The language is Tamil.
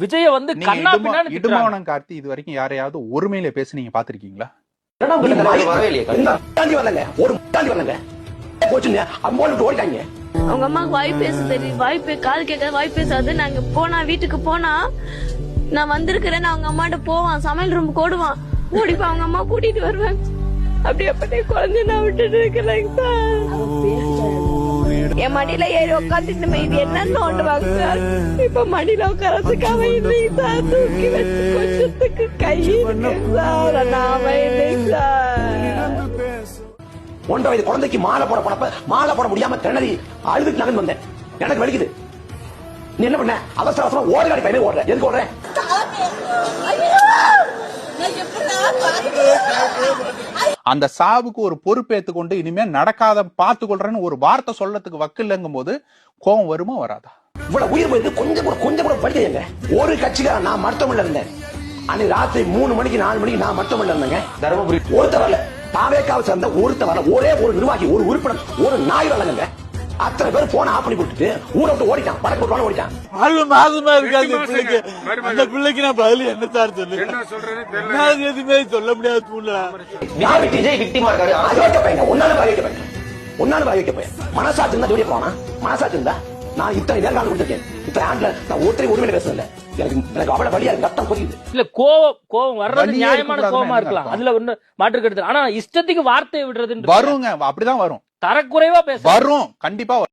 விஜய வந்து கண்ணா பின்னான்னு இடுமானம் கார்த்தி இது வரைக்கும் யாரையாவது ஒருமையில பேசி நீங்க பாத்திருக்கீங்களா? அவங்க அம்மாக்கு வாய் பேச தெரியும், கால் கேட்க வாய் பேசாது. நாங்க போனா வீட்டுக்கு போனா நான் வந்திருக்கிறேன்னு அவங்க அம்மாட்ட போவான், சமையல் ரூம் ஓடுவான், ஓடிப்பா அவங்க அம்மா கூட்டிட்டு வருவேன். அப்படி அப்படி குழந்தை நான் விட்டுட்டு இருக்கேன். என் மடியில ஏறி உட்காந்துட்டு இது என்னன்னு ஓட்டுவாங்க சார். இப்ப மடியில உட்காரத்துக்காக இல்லைங்க சார், தூக்கி வச்சு கொஞ்சத்துக்கு கை சார். நான் சார் 1.5 வயது குழந்தைக்கு மாலை போட போனப்ப மாலை போட முடியாம திணறி அழுதுட்டு நகர்ந்து வந்தேன். எனக்கு வலிக்குது. நீ என்ன பண்ண? அவசர அவசரம் ஓடுகாடி பையனே ஓடுற. எதுக்கு ஓடுற? அந்த சாவுக்கு ஒரு பொறுப்பேத்து கொண்டு இனிமே நடக்காத பார்த்து கொள்றேன்னு ஒரு வார்த்தை சொல்லத்துக்கு வக்கு இல்லங்கும் போது கோபம் வருமா வராதா? இவ்வளவு உயிர் போயிருக்கு. கொஞ்சம் கூட படிக்கங்க. ஒரு கட்சிக்கார நான் மருத்துவமனையில இருந்தேன். அன்னைக்கு ராத்திரி 3 மணிக்கு 4 மணிக்கு நான் மருத்துவமனையில இருந்தேங்க. தருமபுரி ஒருத்தர் வரல. தாவேக்காவை சேர்ந்த ஒருத்தர் வரல. ஒரே ஒரு நிர்வாகி, ஒரு உறுப்பினர், ஒரு நாய் வரலங்க. அத்தனை பேர் போன ஆஃப் பண்ணி கொடுத்துட்டு ஊரை விட்டு ஓடிட்டான். வடக்கு விட்டு ஓடிட்டான். 4 மாசமா இருக்காது பிள்ளைக்கு. அந்த பிள்ளைக்கு நான் பதில் என்ன சார் சொல்லு? எதுவுமே சொல்ல முடியாது. மனசாட்சி இருந்தா ஜோடிய போனா, மனசாட்சி இருந்தா நான் இத்தனை நேரம் கொடுத்திருக்கேன். இத்தனை ஆண்டுல நான் ஒருத்தரை உரிமையில பேசல. எனக்கு அவ்வளவு வழியா இருக்கு. ரத்தம் கொதிக்குது. இல்ல கோவம் வர்றது நியாயமான கோவமா இருக்கலாம். அதுல ஒண்ணு மாற்று கருத்து. ஆனா இஷ்டத்துக்கு வார்த்தையை விடுறது வருங்க. அப்படிதான் வரும். தரக்குறைவா பேச வரும். கண்டிப்பா வரும்.